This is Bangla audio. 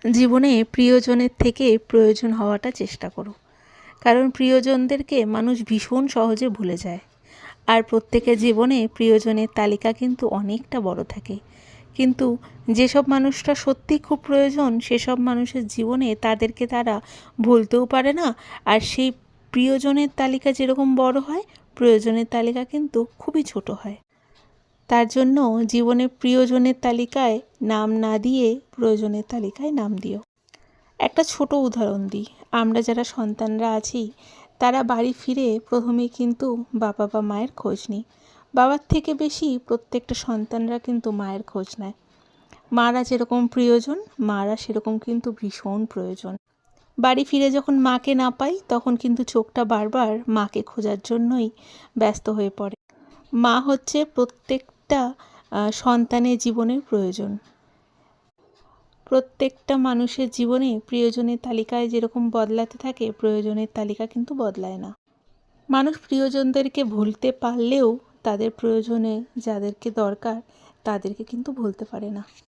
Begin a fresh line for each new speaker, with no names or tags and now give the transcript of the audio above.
জীবনে প্রিয়জনের থেকে প্রয়োজন হওয়াটা চেষ্টা করো। কারণ প্রিয়জনদেরকে মানুষ ভীষণ সহজে ভুলে যায়। আর প্রত্যেকের জীবনে প্রিয়জনের তালিকা কিন্তু অনেকটা বড় থাকে। কিন্তু যেসব মানুষটা সত্যি খুব প্রয়োজন সেসব মানুষের জীবনে তাদেরকে তারা ভুলতেও পারে না। আর সেই প্রিয়জনের তালিকা যেরকম বড় হয়, প্রয়োজনের তালিকা কিন্তু খুবই ছোট হয়। তার জন্য জীবনে প্রিয়জনের তালিকায় নাম না দিয়ে প্রয়োজনের তালিকায় নাম দিও। একটা ছোট উদাহরণ দিই। আমরা যারা সন্তানরা আছি তারা বাড়ি ফিরে প্রথমেই কিন্তু বাবা বা মায়ের খোঁজ নিই। বাবার থেকে বেশি প্রত্যেকটা সন্তানরা কিন্তু মায়ের খোঁজ নেয়। মারা যেরকম প্রিয়জন, মারা সেরকম কিন্তু ভীষণ প্রয়োজন। বাড়ি ফিরে যখন মাকে না পাই তখন কিন্তু চোখটা বারবার মাকে খোঁজার জন্যই ব্যস্ত হয়ে পড়ে। মা হচ্ছে প্রত্যেকটা সন্তানের জীবনের প্রয়োজন। প্রত্যেকটা মানুষের জীবনে প্রিয়জনের তালিকায় যেরকম বদলাতে থাকে, প্রয়োজনের তালিকা কিন্তু বদলায় না। মানুষ প্রিয়জনদেরকে ভুলতে পারলেও তাদের প্রয়োজনে যাদেরকে দরকার তাদেরকে কিন্তু ভুলতে পারে না।